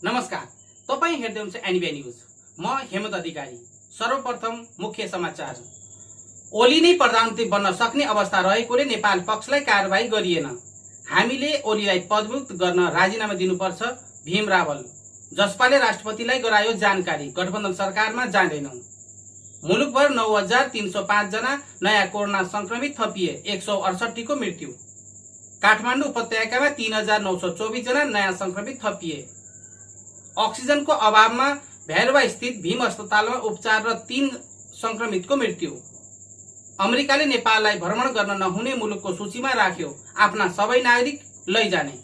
नमस्कार, तपाईं हेर्दै हुनुहुन्छ एनबी न्यूज। म हेमन्त अधिकारी। सर्वप्रथम मुख्य समाचार। ओली नै प्रधानमन्त्री बन्न सक्ने अवस्था रहेकोले नेपाल पक्षलाई कारबाही गरिएन। हामीले ओलीलाई पदमुक्त गर्न राजीनामा दिनुपर्छ। भीम रावल। जसपाले राष्ट्रपतिलाई गरायो जानकारी, गठबन्धन सरकारमा जाँदैनौ। मुलुकभर 9305 जना नयाँ कोरोना संक्रमित थपिए, 168 को मृत्यु। काठमाडौँ उपत्यकामा 3924 जना नयाँ संक्रमित थपिए। अक्सिजनको अभावमा भैरवा स्थित भीम अस्पतालमा उपचार र 3 संक्रमितको मृत्यु। अमेरिकाले नेपाललाई भ्रमण गर्न नहुने मुलुकको सूचीमा राख्यो, आफ्ना सबै नागरिक लैजाने।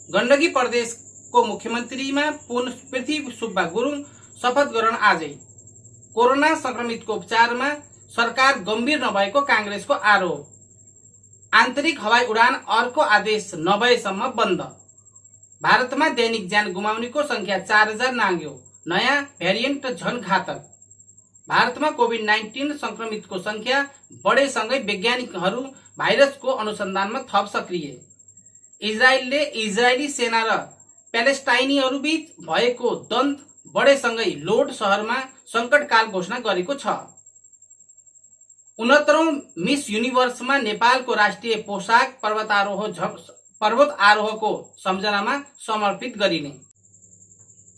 गण्डकी प्रदेशको मुख्यमन्त्रीमा पृथ्वी सुब्बा गुरुङ शपथ ग्रहण आजै। कोरोना संक्रमितको उपचारमा सरकार गम्भीर नभएको कांग्रेसको आरोप। आन्तरिक हवाई उडान अर्को आदेश नभएसम्म बन्द। भारतमा दैनिक ज्यान गुमाउनेको संख्या 4000 नाग्यो। नयाँ भ्यारिएन्ट झन घातक। भारतमा कोभिड-19 संक्रमितको संख्या बढेसँगै वैज्ञानिकहरू भाइरसको अनुसन्धानमा थप सक्रिय। इजरायलले इजरायली सेना र प्यालेस्टाइनीहरूबीच भएको द्वन्द्व बढेसँगै लोड शहरमा संकटकाल घोषणा गरेको छ। 69औं मिस युनिभर्समा नेपालको राष्ट्रिय पोशाक पर्वत आरोहको सम्झनामा समर्पित गरिने।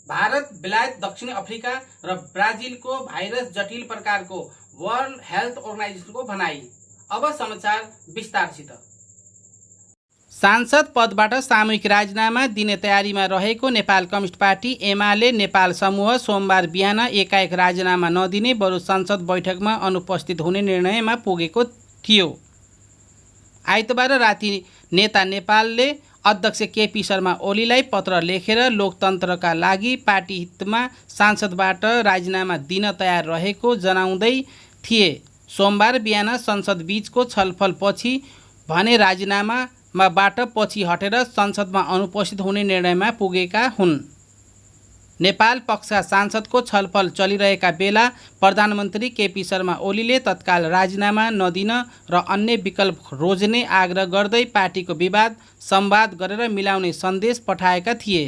भारत, बेलायत, दक्षिण अफ्रिका र ब्राजिलको भाइरस जटिल प्रकारको वर्ल्ड हेल्थ अर्गनाइजेसनको भनाई। अब समाचार विस्तारसित। सांसद पदबाट सामूहिक राजीनामा दिने तयारीमा रहेको नेपाल कम्युनिस्ट पार्टी एमाले नेपाल समूह सोमबार बिहान एकाएक राजीनामा नदिने बरु संसद बैठकमा अनुपस्थित हुने निर्णयमा पुगेको थियो। आइतबार राति नेता नेपालले अध्यक्ष केपी शर्मा ओलीलाई पत्र लेखेर लोकतन्त्रका लागि पार्टी हितमा सांसदबाट राजीनामा दिन तयार रहेको जनाउँदै थिए। सोमबार बिहान संसद बीचको छलफलपछि भने राजीनामाबाट पछि हटेर संसदमा अनुपस्थित हुने निर्णयमा पुगेका हुन्। नेपाल पक्षका सांसदको छलफल चलिरहेका बेला प्रधानमन्त्री केपी शर्मा ओलीले तत्काल राजीनामा नदिन र अन्य विकल्प रोज्ने आग्रह गर्दै पार्टीको विवाद संवाद गरेर मिलाउने सन्देश पठाएका थिए।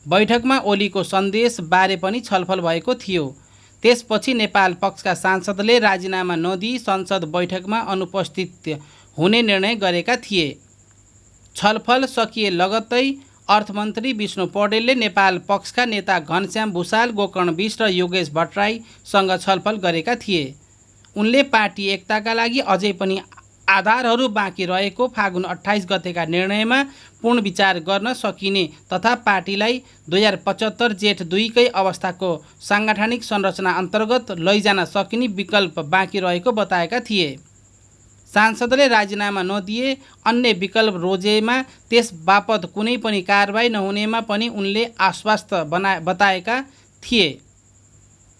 बैठकमा ओलीको सन्देश बारे पनि छलफल भएको थियो। त्यसपछि नेपाल पक्षका सांसदले राजीनामा नदिई संसद बैठकमा अनुपस्थित हुने निर्णय गरेका थिए। छलफल सकिए लगत्तै अर्थमन्त्री विष्णु पौडेलले नेपाल पक्षका नेता घनश्याम भुषाल, गोकर्ण बिष्ट र योगेश भट्टराईसँग छलफल गरेका थिए। उनले पार्टी एकताका लागि अझै पनि आधारहरू बाँकी रहेको फागुन 28 गतेका निर्णयमा पूर्ण विचार गर्न सकिने तथा पार्टीलाई 2075 जेठ 2 कै अवस्थाको साङ्गठनिक संरचना अन्तर्गत लैजान सकिने विकल्प बाँकी रहेको बताएका थिए। सांसदले राजीनामा नदिए अन्य विकल्प रोजेमा त्यस बापत कुनै पनि कारबाही नहुनेमा पनि उनले आश्वस्त बताएका थिए।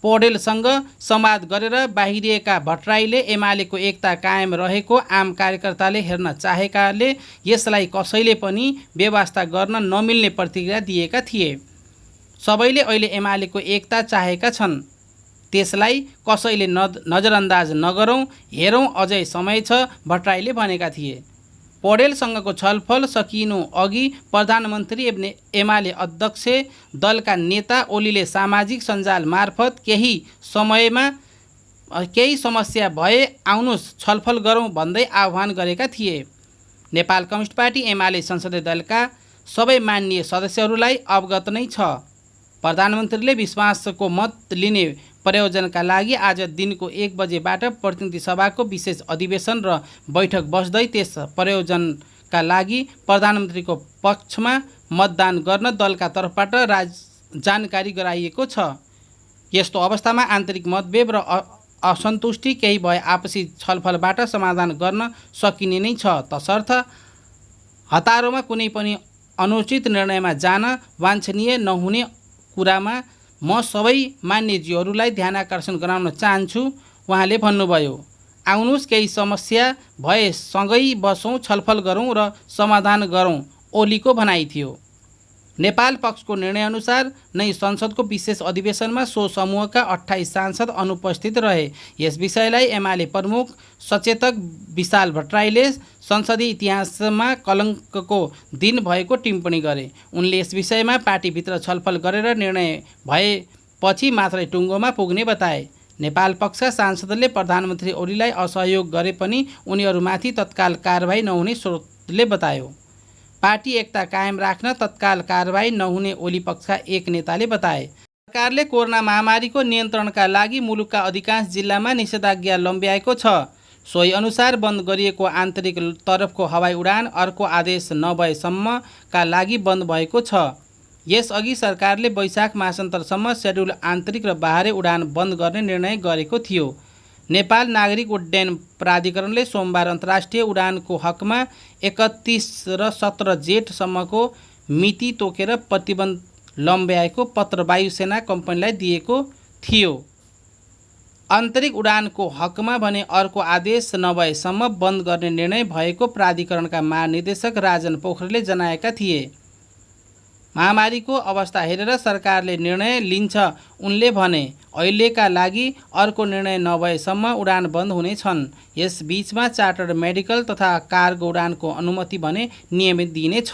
पौडेलसँग संवाद गरेर बाहिरिएका भट्टराईले एमालेको एकता कायम रहेको आम कार्यकर्ताले हेर्न चाहेकाले यसलाई कसैले पनि व्यवस्था गर्न नमिल्ने प्रतिक्रिया दिएका थिए। सबैले अहिले एमालेको एकता चाहेका छन्, त्यसलाई कसैले नजरअन्दाज नगरौँ, हेरौँ, अझै समय छ, भट्टराईले भनेका थिए। पौडेलसँगको छलफल सकिनु अघि प्रधानमन्त्री एमाले अध्यक्ष दलका नेता ओलीले सामाजिक सञ्जाल मार्फत केही समस्या भए आउनुस् छलफल गरौँ भन्दै आह्वान गरेका थिए। नेपाल कम्युनिस्ट पार्टी एमाले संसदीय दलका सबै माननीय सदस्यहरूलाई अवगत नै छ। प्रधानमन्त्रीले विश्वासको मत लिने प्रयोजनका लागि आज दिनको 1 बजेबाट प्रतिनिधि सभाको विशेष अधिवेशन र बैठक बस्दै त्यस प्रयोजनका लागि प्रधानमन्त्रीको पक्षमा मतदान गर्न दलका तर्फबाट जानकारी गराइएको छ। यस्तो अवस्थामा आन्तरिक मतभेद र असन्तुष्टि केही भए आपसी छलफलबाट समाधान गर्न सकिने नै छ, तसर्थ हतारोमा कुनै पनि अनुचित निर्णयमा जान वाञ्छनीय नहुने कुरामा म सबै मान्यज्यूहरूलाई ध्यानाकर्षण गराउन चाहन्छु, उहाँले भन्नुभयो। आउनुस् केही समस्या भए सँगै बसौँ, छलफल गरौँ र समाधान गरौँ, ओलीको भनाइ थियो। नेपाल पक्षको निर्णयअनुसार नै संसदको विशेष अधिवेशनमा सो समूहका 28 सांसद अनुपस्थित रहे। यस विषयलाई एमाले प्रमुख सचेतक विशाल भट्टराईले संसदीय इतिहासमा कलङ्कको दिन भएको टिप्पणी गरे। उनले यस विषयमा पार्टीभित्र छलफल गरेर निर्णय भएपछि मात्रै टुङ्गोमा पुग्ने बताए। नेपाल पक्षका सांसदले प्रधानमन्त्री ओलीलाई असहयोग गरे पनि उनीहरूमाथि तत्काल कारबाही नहुने स्रोतले बतायो। पार्टी एकता कायम राख्न तत्काल कारबाही नहुने ओली पक्षका एक नेताले बताए। सरकारले कोरोना महामारीको नियन्त्रणका लागि मुलुकका अधिकांश जिल्लामा निषेधाज्ञा लम्ब्याएको छ। सोही अनुसार बन्द गरिएको आन्तरिक तरफको हवाई उडान अर्को आदेश नभएसम्मका लागि बन्द भएको छ। यसअघि सरकारले वैशाख मासान्तरसम्म शेड्युल आन्तरिक र बाह्रै उडान बन्द गर्ने निर्णय गरेको थियो। नेपाल नागरिक उड्डयन प्राधिकरणले सोमबार अन्तर्राष्ट्रिय उडानको हकमा 31 र 17 जेठसम्मको मिति तोकेर प्रतिबन्ध लम्ब्याएको पत्र वायुसेना कम्पनीलाई दिएको थियो। आन्तरिक उडानको हकमा भने अर्को आदेश नभएसम्म बन्द गर्ने निर्णय भएको प्राधिकरणका महानिर्देशक राजन पोखरेलले जनाएका थिए। महामारीको अवस्था हेरेर सरकारले निर्णय लिन्छ उनले भने। अहिलेका लागि अर्को निर्णय नभएसम्म उडान बन्द हुनेछन्। यस बीचमा चार्टर्ड मेडिकल तथा कार्गो उडानको अनुमति भने नियमित दिइनेछ।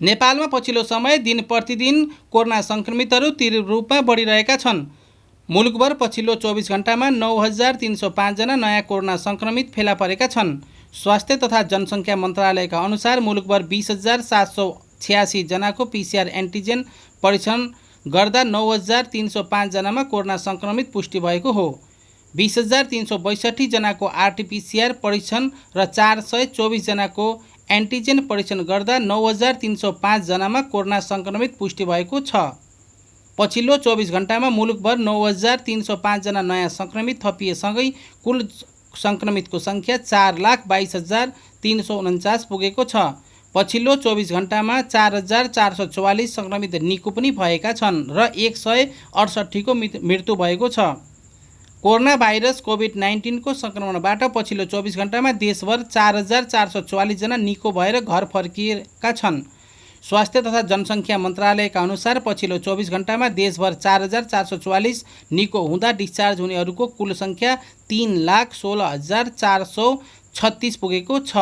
नेपालमा पछिल्लो समय दिन प्रतिदिन कोरोना सङ्क्रमितहरू तीव्र रूपमा बढिरहेका छन्। मुलुकभर पछिल्लो 24 घण्टामा 9305 जना नयाँ कोरोना सङ्क्रमित फेला परेका छन्। स्वास्थ्य तथा जनसङ्ख्या मन्त्रालयका अनुसार मुलुकभर 20,786 जनाको PCR एन्टिजेन परीक्षण गर्दा 9305 जनामा कोरोना सङ्क्रमित पुष्टि भएको हो। 20,362 जनाको RT-PCR परीक्षण र 424 जनाको एन्टिजेन परीक्षण गर्दा 9305 जनामा कोरोना सङ्क्रमित पुष्टि भएको छ। पछिल्लो 24 घण्टामा मुलुकभर 9305 जना नयाँ सङ्क्रमित थपिएसँगै कुल सङ्क्रमितको सङ्ख्या 4,22,349 पुगेको छ। पछिल्लो 24 घण्टामा 4,444 सङ्क्रमित निको पनि भएका छन् र 168 को मृत्यु भएको छ। कोरोना भाइरस कोभिड-19 को सङ्क्रमणबाट पछिल्लो 24 घण्टामा देशभर 4,444 जना निको भएर घर फर्किएका छन्। स्वास्थ्य तथा जनसङ्ख्या मन्त्रालयका अनुसार पछिल्लो 24 घण्टामा देशभर 4,444 निको हुँदा डिस्चार्ज हुनेहरूको कुल सङ्ख्या 3,16,436 पुगेको छ।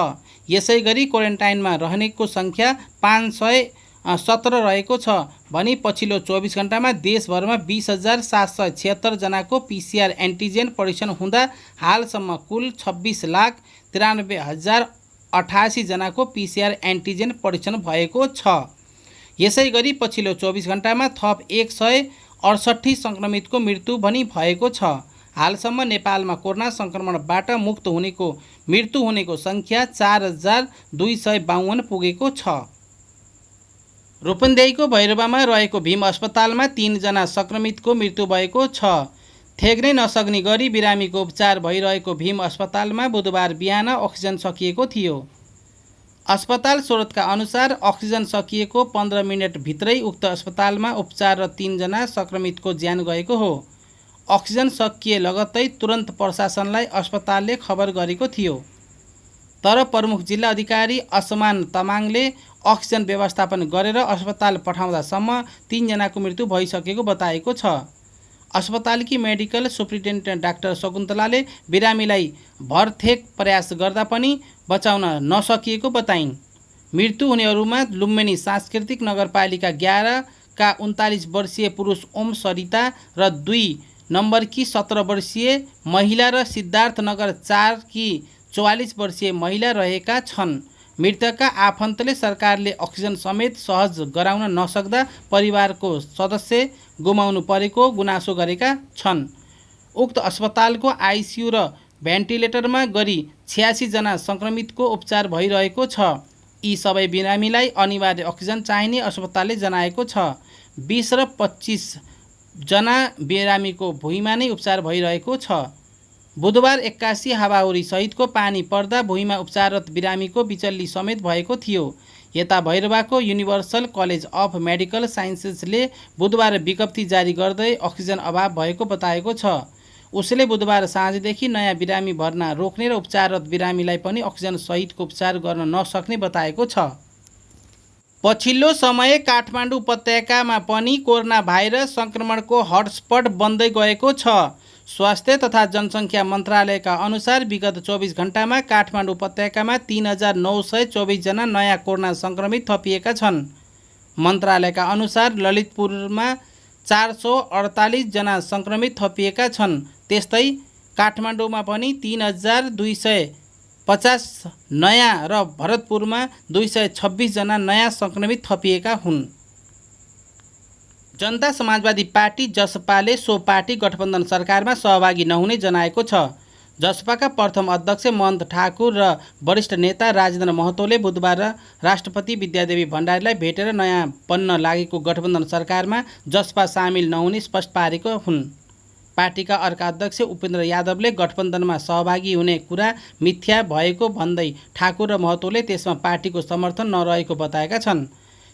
यसै गरी क्वारेन्टाइनमा रहनेको सङ्ख्या 517 रहेको छ भने पछिल्लो 24 घण्टामा देशभरमा 20,776 जनाको PCR एन्टिजेन परीक्षण हुँदा हालसम्म कुल 26,93,088 जनाको PCR एन्टिजेन परीक्षण भएको छ। यसै गरी पछिल्लो 24 घण्टामा थप 168 सङ्क्रमितको मृत्यु पनि भएको छ। हालसम्म नेपालमा कोरोना सङ्क्रमणबाट मुक्त हुनेको मृत्यु हुनेको सङ्ख्या 4,252 पुगेको छ। रूपन्देहीको भैरवामा रहेको भीम अस्पतालमा 3 जना सङ्क्रमितको मृत्यु भएको छ। थेग्नै नसक्ने गरी बिरामीको उपचार भइरहेको भीम अस्पतालमा बुधबार बिहान अक्सिजन सकिएको थियो। अस्पताल स्रोतका अनुसार अक्सिजन सकिएको 15 मिनेटभित्रै उक्त अस्पतालमा उपचार र 3 जना सङ्क्रमितको ज्यान गएको हो। अक्सिजन सकिए लगत्तै तुरन्त प्रशासनलाई अस्पतालले खबर गरेको थियो। तर प्रमुख जिल्ला अधिकारी असमान तामाङले अक्सिजन व्यवस्थापन गरेर अस्पताल पठाउँदासम्म 3 जनाको मृत्यु भइसकेको बताएको छ। अस्पतालकी मेडिकल सुप्रिन्टेन्डेन्ट डाक्टर शकुन्तलाले बिरामीलाई भरथेक प्रयास गर्दा पनि बचाउन नसकिएको बताइन्। मृत्यु हुनेहरूमा लुम्बिनी सांस्कृतिक नगरपालिका 11 का 39 वर्षीय पुरुष ओम सरिता र 2 नम्बरकी 17 वर्षीय महिला र सिद्धार्थनगर 4 की 44 वर्षीय महिला रहेका छन्। मृतकका आफन्तले सरकारले अक्सिजन समेत सहज गराउन नसक्दा परिवारको सदस्य गुमाउनु परेको गुनासो गरेका छन्। उक्त अस्पतालको आइसियु र भेन्टिलेटरमा गरी 86 जना सङ्क्रमितको उपचार भइरहेको छ। यी सबै बिरामीलाई अनिवार्य अक्सिजन चाहिने अस्पतालले जनाएको छ। 20 र 25 जना बिरामीको भुइँमा नै उपचार भइरहेको छ। बुधबार 81 हावाहुरी सहितको पानी पर्दा भुइँमा उपचाररत बिरामीको बिचल्ली समेत भएको थियो। यता भैरवाको युनिभर्सल कलेज अफ मेडिकल साइन्सेसले बुधबार विज्ञप्ति जारी गर्दै अक्सिजन अभाव भएको बताएको छ। उसले बुधबार साँझदेखि नयाँ बिरामी भर्ना रोक्ने र उपचाररत बिरामीलाई पनि अक्सिजन सहितको उपचार गर्न नसक्ने बताएको छ। पछिल्लो समय काठमाडौँ उपत्यकामा पनि कोरोना भाइरस सङ्क्रमणको हटस्पट बन्दै गएको छ। स्वास्थ्य तथा जनसङ्ख्या मन्त्रालयका अनुसार विगत 24 घण्टामा काठमाडौँ उपत्यकामा 3,924 जना नयाँ कोरोना सङ्क्रमित थपिएका छन्। मन्त्रालयका अनुसार ललितपुरमा 448 जना सङ्क्रमित थपिएका छन्। त्यस्तै काठमाडौँमा पनि 3,250 नयाँ र भरतपुरमा 226 जना नयाँ सङ्क्रमित थपिएका हुन्। जनता समाजवादी पार्टी जसपाले सो पार्टी गठबन्धन सरकारमा सहभागी नहुने जनाएको छ। जसपाका प्रथम अध्यक्ष महन्त ठाकुर र वरिष्ठ नेता राजेन्द्र महतोले बुधबार राष्ट्रपति विद्यादेवी भण्डारीलाई भेटेर नयाँ बन्न लागेको गठबन्धन सरकारमा जसपा सामेल नहुने स्पष्ट पारेको हुन्। पार्टीका अर्का अध्यक्ष उपेन्द्र यादवले गठबन्धनमा सहभागी हुने कुरा मिथ्या भएको भन्दै ठाकुर र महतोले त्यसमा पार्टीको समर्थन नरहेको बताएका छन्।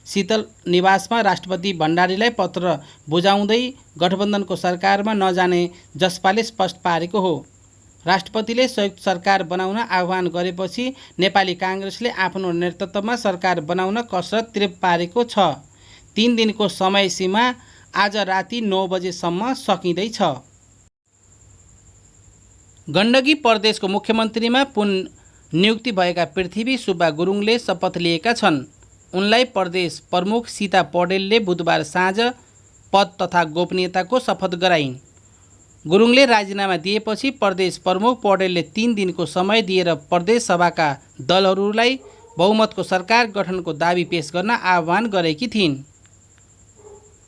शीतल निवासमा राष्ट्रपति भण्डारीलाई पत्र बुझाउँदै गठबन्धनको सरकारमा नजाने जसपाले स्पष्ट पारेको हो। राष्ट्रपतिले संयुक्त सरकार बनाउन आह्वान गरेपछि नेपाली काङ्ग्रेसले आफ्नो नेतृत्वमा सरकार बनाउन कसरत तीव्र पारेको छ। 3 दिनको समय सीमा आज राति 9 बजेसम्म सकिँदैछ। गण्डकी प्रदेशको मुख्यमन्त्रीमा पुननियुक्ति भएका पृथ्वी सुब्बा गुरुङले शपथ लिएका छन्। उनलाई प्रदेश प्रमुख सीता पौडेलले बुधबार साँझ पद तथा गोपनीयताको शपथ गराइन्। गुरुङले राजीनामा दिएपछि प्रदेश प्रमुख पौडेलले 3 दिनको समय दिएर प्रदेश सभाका दलहरूलाई बहुमतको सरकार गठनको दाबी पेश गर्न आह्वान गरेकी थिइन्।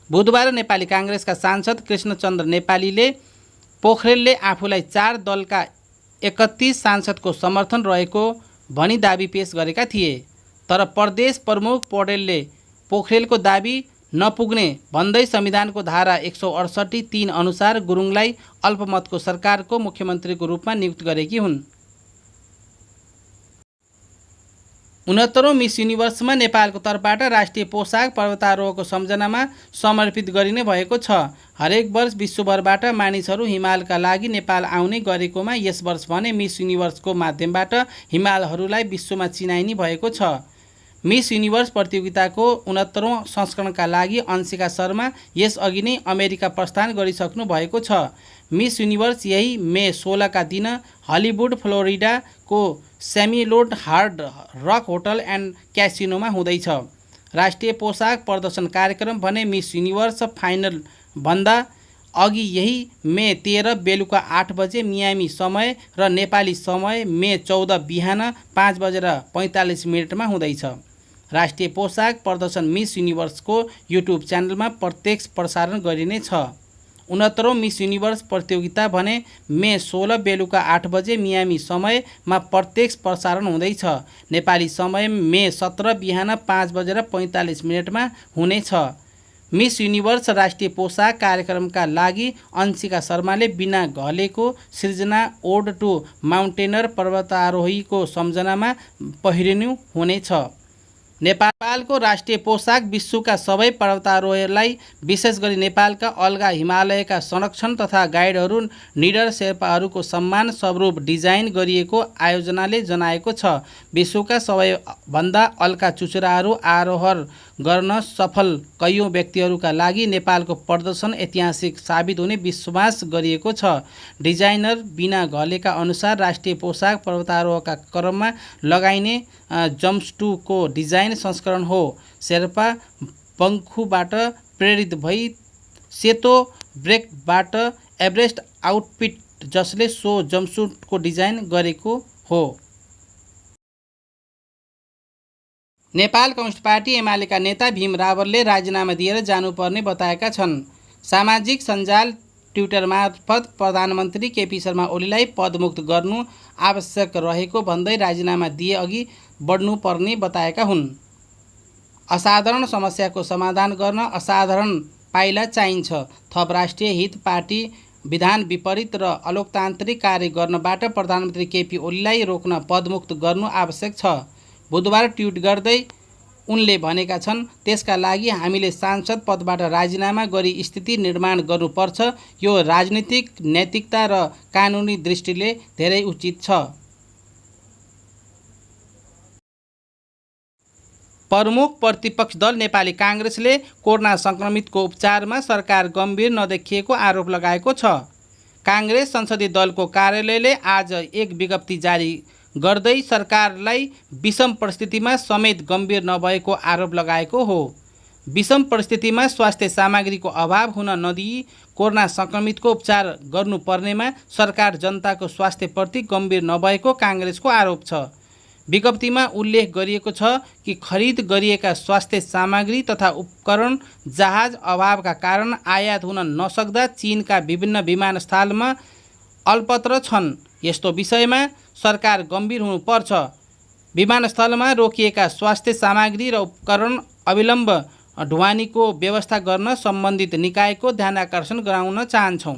बुधबार नेपाली काङ्ग्रेसका सांसद कृष्णचन्द्र नेपालीले पोखरेलले आफूलाई 4 दलका 31 सांसदको समर्थन रहेको भनी दाबी पेश गरेका थिए। तर प्रदेश प्रमुख पौडेलले पोखरेलको दाबी नपुग्ने भन्दै संविधानको धारा 168(3) अनुसार गुरुङलाई अल्पमतको सरकारको मुख्यमन्त्रीको रूपमा नियुक्त गरेकी हुन्। 69औं मिस युनिभर्समा नेपालको तर्फबाट राष्ट्रिय पोसाक पर्वतारोहणको सम्झनामा समर्पित गरिने भएको छ। हरेक वर्ष विश्वभरबाट मानिसहरू हिमालका लागि नेपाल आउने गरेकोमा यस वर्ष भने मिस युनिभर्सको माध्यमबाट हिमालहरूलाई विश्वमा चिनाइने भएको छ। मिस युनिभर्स प्रतियोगिताको 69औं संस्करणका लागि अंशिका शर्मा यसअघि नै अमेरिका प्रस्थान गरिसक्नु भएको छ। मिस युनिभर्स यही मे 16 का दिन हलिउड फ्लोरिडाको Seminole hard rock hotel and क्यासिनोमा हुँदैछ। राष्ट्रिय पोसाक प्रदर्शन कार्यक्रम भने मिस युनिभर्स फाइनल भन्दा अघि यही मे 13 बेलुका 8 बजे मियामी समय र नेपाली समय मे 14 बिहान 5:45 मा हुँदैछ। राष्ट्रिय पोसाक प्रदर्शन मिस युनिभर्सको युट्युब च्यानलमा प्रत्यक्ष प्रसारण गरिनेछ। 69औं मिस युनिभर्स प्रतियोगिता भने मे 16 बेलुका 8 बजे मियामी समयमा प्रत्यक्ष प्रसारण हुँदैछ। नेपाली समय मे 17 बिहान 5:45 मा हुनेछ। मिस युनिभर्स राष्ट्रिय पोसाक कार्यक्रमका लागि अंशिका शर्माले बिना घलेको सृजना ओड टु माउन्टेनर पर्वतारोहीको सम्झनामा पहिरिनु हुनेछ। नेपालको राष्ट्रिय पोसाक विश्वका सबै पर्वतारोहीहरूलाई विशेष गरी नेपालका अलगा हिमालयका संरक्षण तथा गाइडहरू निडर शेर्पाहरूको सम्मान स्वरूप डिजाइन गरिएको आयोजनाले जनाएको छ। विश्वका सबैभन्दा अल्का चुचुराहरू आरोहण गर्न सफल कैयौँ व्यक्तिहरूका लागि नेपालको प्रदर्शन ऐतिहासिक साबित हुने विश्वास गरिएको छ। डिजाइनर बिना घलेका अनुसार राष्ट्रिय पोसाक पर्वतारोहणका क्रममा लगाइने जम्पसुटको डिजाइन संस्करण हो। शेर्पा बङ्खुबाट प्रेरित भई सेतो ब्रेकबाट एभरेस्ट आउटफिट जसले सो जम्पसुटको डिजाइन गरेको हो। नेपाल कम्युनिस्ट पार्टी एमालेका नेता भीम रावलले राजीनामा दिएर जानुपर्ने बताएका छन्। सामाजिक सञ्जाल ट्विटर मार्फत प्रधानमन्त्री केपी शर्मा ओलीलाई पदमुक्त गर्नु आवश्यक रहेको भन्दै राजीनामा दिए अघि बढ्नुपर्ने बताएका हुन्। असाधारण समस्याको समाधान गर्न असाधारण पाइला चाहिन्छ। थप राष्ट्रिय हित पार्टी विधान विपरीत र अलोकतान्त्रिक कार्य गर्नबाट प्रधानमन्त्री केपी ओलीलाई रोक्न पदमुक्त गर्नु आवश्यक छ। बुधबार ट्विट गर्दै उनले भनेका छन्, त्यसका लागि हामीले सांसद पदबाट राजीनामा गरी स्थिति निर्माण गर्नुपर्छ। यो राजनीतिक नैतिकता र कानुनी दृष्टिले धेरै उचित छ। प्रमुख प्रतिपक्ष दल नेपाली काङ्ग्रेसले कोरोना सङ्क्रमितको उपचारमा सरकार गम्भीर नदेखिएको आरोप लगाएको छ। काङ्ग्रेस संसदीय दलको कार्यालयले आज एक विज्ञप्ति जारी गर्दै सरकारलाई विषम परिस्थितिमा समेत गम्भीर नभएको आरोप लगाएको हो। विषम परिस्थितिमा स्वास्थ्य सामग्रीको अभाव हुन नदिई कोरोना सङ्क्रमितको उपचार गर्नुपर्नेमा सरकार जनताको स्वास्थ्यप्रति गम्भीर नभएको काङ्ग्रेसको आरोप छ। विज्ञप्तिमा उल्लेख गरिएको छ कि खरिद गरिएका स्वास्थ्य सामग्री तथा उपकरण जहाज अभावका कारण आयात हुन नसक्दा चीनका विभिन्न विमानस्थलमा अल्पत्र छन्। यस्तो विषयमा सरकार गम्भीर हुनुपर्छ। विमानस्थलमा रोकिएका स्वास्थ्य सामग्री र उपकरण अविलम्ब ढुवानीको व्यवस्था गर्न सम्बन्धित निकायको ध्यानाकर्षण गराउन चाहन्छौँ।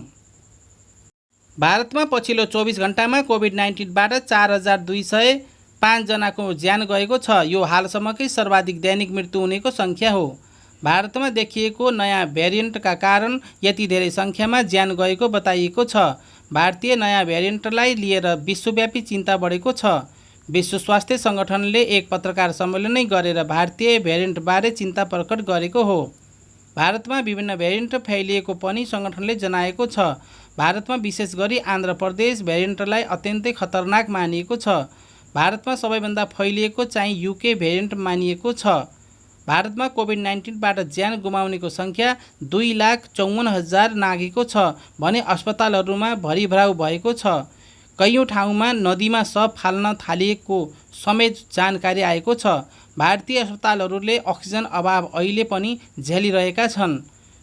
भारतमा पछिल्लो 24 घण्टामा कोभिड-19बाट 4205 जनाको ज्यान गएको छ। यो हालसम्मकै सर्वाधिक दैनिक मृत्यु हुनेको सङ्ख्या हो। भारतमा देखिएको नयाँ भ्यारिएन्टका कारण यति धेरै सङ्ख्यामा ज्यान गएको बताइएको छ। भारतीय नयाँ भ्यारिएन्टलाई लिएर विश्वव्यापी चिन्ता बढेको छ। विश्व स्वास्थ्य सङ्गठनले एक पत्रकार सम्मेलन गरेर भारतीय भ्यारिएन्टबारे चिन्ता प्रकट गरेको हो। भारतमा विभिन्न भ्यारिएन्ट फैलिएको पनि सङ्गठनले जनाएको छ। भारतमा विशेष गरी आन्ध्र प्रदेश भ्यारिएन्टलाई अत्यन्तै खतरनाक मानिएको छ। भारतमा सबैभन्दा फैलिएको चाहिँ युके भ्यारिएन्ट मानिएको छ। भारतमा कोभिड-19बाट ज्यान गुमाउनेको सङ्ख्या 2,54,000 नाघेको छ भने अस्पतालहरूमा भरिभराउ भएको छ। कैयौँ ठाउँमा नदीमा शव फाल्न थालिएको समेत जानकारी आएको छ। भारतीय अस्पतालहरूले अक्सिजन अभाव अहिले पनि झेलिरहेका छन्।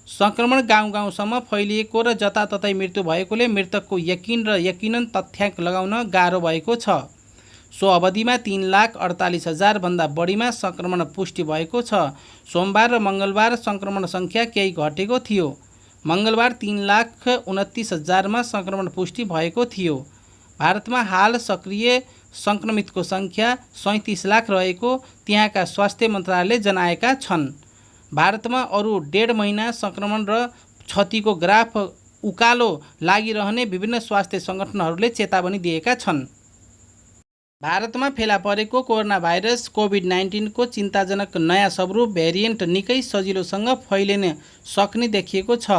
सङ्क्रमण गाउँ-गाउँसम्म फैलिएको र जताततै मृत्यु भएकोले मृतकको यकिन र यकिनन तथ्याङ्क लगाउन गाह्रो भएको छ। सो अवधिमा 3,48,000 भन्दा बढीमा सङ्क्रमण पुष्टि भएको छ। सोमबार र मङ्गलबार सङ्क्रमण सङ्ख्या केही घटेको थियो। मङ्गलबार 3,29,000मा सङ्क्रमण पुष्टि भएको थियो। भारतमा हाल सक्रिय सङ्क्रमितको सङ्ख्या 37 लाख रहेको त्यहाँका स्वास्थ्य मन्त्रालयले जनाएका छन्। भारतमा अरू 1.5 महिना सङ्क्रमण र क्षतिको ग्राफ उकालो लागिरहने विभिन्न स्वास्थ्य सङ्गठनहरूले चेतावनी दिएका छन्। भारतमा फेला परेको कोरोना भाइरस कोभिड-19 को चिन्ताजनक नयाँ स्वरूप भ्यारिएन्ट निकै सजिलोसँग फैलिन सक्ने देखिएको छ।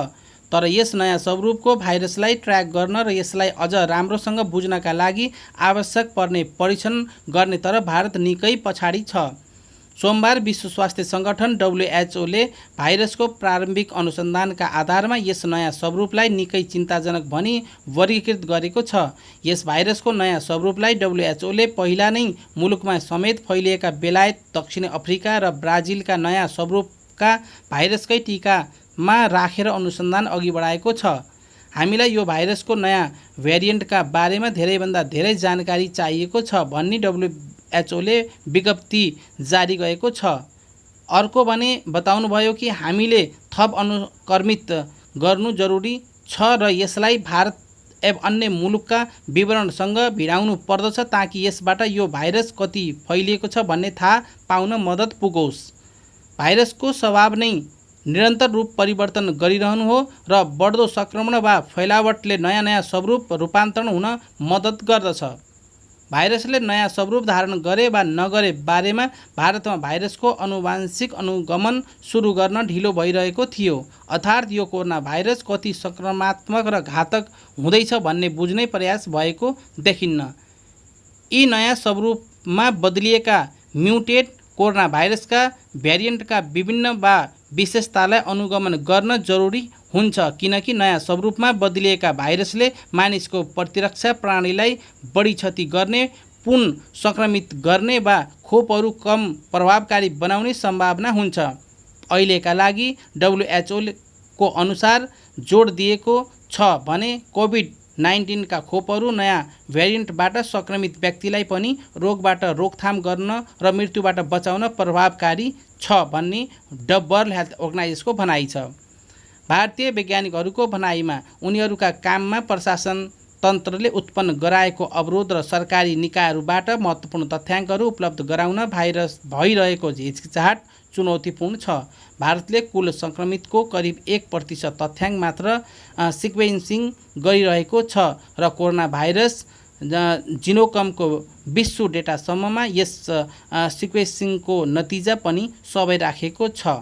तर यस नयाँ स्वरूपको भाइरसलाई ट्र्याक गर्न र यसलाई अझ राम्रोसँग बुझ्नका लागि आवश्यक पर्ने परीक्षण गर्ने तरफ भारत निकै पछाडि छ। सोमबार विश्व स्वास्थ्य सङ्गठन WHOले भाइरसको प्रारम्भिक अनुसन्धानका आधारमा यस नयाँ स्वरूपलाई निकै चिन्ताजनक भनी वर्गीकृत गरेको छ। यस भाइरसको नयाँ स्वरूपलाई WHOले पहिला नै मुलुकमा समेत फैलिएका बेलायत, दक्षिण अफ्रिका र ब्राजिलका नयाँ स्वरूपका भाइरसकै टीकामा राखेर अनुसन्धान अघि बढाएको छ। हामीलाई यो भाइरसको नयाँ भ्यारिएन्टका बारेमा धेरैभन्दा धेरै जानकारी चाहिएको छ भन्ने WHOले विज्ञप्ति जारी गरेको छ। अर्को भने बताउनुभयो कि हामीले थप अनुक्रमित गर्नु जरुरी छ र यसलाई भारत एवं अन्य मुलुकका विवरणसँग भिडाउनु पर्दछ ताकि यसबाट यो भाइरस कति फैलिएको छ भन्ने थाहा पाउन मद्दत पुगोस्। भाइरसको स्वभाव नै निरन्तर रूप परिवर्तन गरिरहनु हो र बढ्दो सङ्क्रमण वा फैलावटले नयाँ स्वरूप रूपान्तरण हुन मद्दत गर्दछ। भाइरसले नयाँ स्वरूप धारण गरे वा नगरे बारेमा भारतमा भाइरसको आनुवांशिक अनुगमन सुरु गर्न ढिलो भइरहेको थियो। अर्थात् यो कोरोना भाइरस कति सङ्क्रमणात्मक र घातक हुँदैछ भन्ने बुझ्ने प्रयास भएको देखिन्न। यी नयाँ स्वरूपमा बदलिएका म्युटेड कोरोना भाइरसका भ्यारिएन्टका विभिन्न वा विशेषतालाई अनुगमन गर्न जरुरी हुन्छ किनकि नयाँ स्वरूपमा बदलिएका भाइरसले मानिसको प्रतिरक्षा प्रणालीलाई बढी क्षति गर्ने, पुन सङ्क्रमित गर्ने वा खोपहरू कम प्रभावकारी बनाउने सम्भावना हुन्छ। अहिलेका लागि WHO को अनुसार जोड दिएको छ भने कोभिड-19 का खोपहरू नयाँ भ्यारिएन्टबाट सङ्क्रमित व्यक्तिलाई पनि रोगबाट रोकथाम गर्न र मृत्युबाट बचाउन प्रभावकारी छ भन्ने वर्ल्ड हेल्थ अर्गनाइजेसनको भनाइ छ। भारतीय वैज्ञानिकहरूको भनाइमा उनीहरूका काममा प्रशासन तन्त्रले उत्पन्न गराएको अवरोध र सरकारी निकायहरूबाट महत्त्वपूर्ण तथ्याङ्कहरू उपलब्ध गराउन भाइरस भइरहेको हिचकिचाहट चुनौतीपूर्ण छ। भारतले कुल सङ्क्रमितको करिब 1% तथ्याङ्क मात्र सिक्वेन्सिङ गरिरहेको छ र कोरोना भाइरस जिनोकमको विश्व डेटासम्ममा यस सिक्वेन्सिङको नतिजा पनि सबै राखेको छ।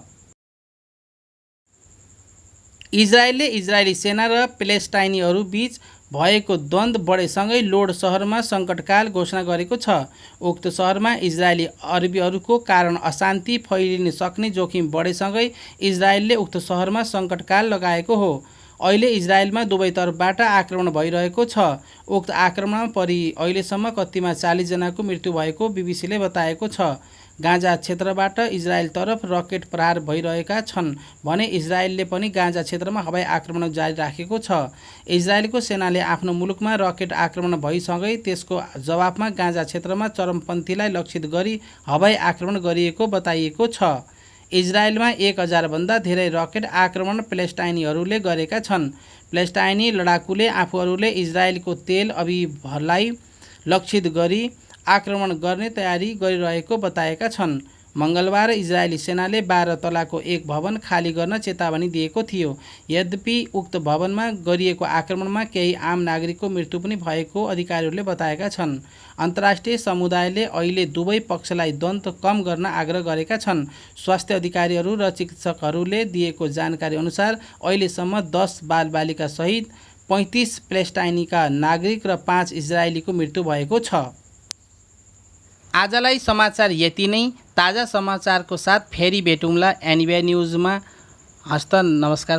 इजरायलले इजरायली सेना र प्यालेस्टाइनीहरू बीच भएको द्वन्द्व बढेसँगै लोड सहरमा सङ्कटकाल घोषणा गरेको छ। उक्त सहरमा इजरायली अरबीहरूको कारण अशान्ति फैलिन सक्ने जोखिम बढेसँगै इजरायलले उक्त सहरमा सङ्कटकाल लगाएको हो। अहिले इजरायलमा दुवैतर्फबाट आक्रमण भइरहेको छ। उक्त आक्रमणमा परि अहिलेसम्म कतिमा 40 जनाको मृत्यु भएको बीबीसीले बताएको छ। गाजा क्षेत्रबाट इजरायलतर्फ रकेट प्रहार भइरहेका छन् भने इजरायलले पनि गाजा क्षेत्रमा हवाई आक्रमण जारी राखेको छ। इजरायलको सेनाले आफ्नो मुलुकमा रकेट आक्रमण भइसँगै त्यसको जवाफमा गाजा क्षेत्रमा चरमपन्थीलाई लक्षित गरी हवाई आक्रमण गरिएको बताइएको छ। इजरायलमा 1000 भन्दा धेरै रकेट आक्रमण प्यालेस्टाइनीहरूले गरेका छन्। प्यालेस्टाइनी लडाकुले आफूहरूले इजरायलको तेल अभिभलाई लक्षित गरी आक्रमण गर्ने तयारी गरिरहेको बताएका छन्। मङ्गलबार इजरायली सेनाले 12 तलाको एक भवन खाली गर्न चेतावनी दिएको थियो। यद्यपि उक्त भवनमा गरिएको आक्रमणमा केही आम नागरिकको मृत्यु पनि भएको अधिकारीहरूले बताएका छन्। अन्तर्राष्ट्रिय समुदायले अहिले दुवै पक्षलाई द्वन्द्व कम गर्न आग्रह गरेका छन्। स्वास्थ्य अधिकारीहरू र चिकित्सकहरूले दिएको जानकारी अनुसार अहिलेसम्म 10 बालबालिका सहित 35 प्यालेस्टाइनीका नागरिक र 5 इजरायलीको मृत्यु भएको छ। आजलाई समाचार यति नै। ताजा समाचारको साथ फेरि भेटौँला एनबिआई न्युजमा। हस्त नमस्कार।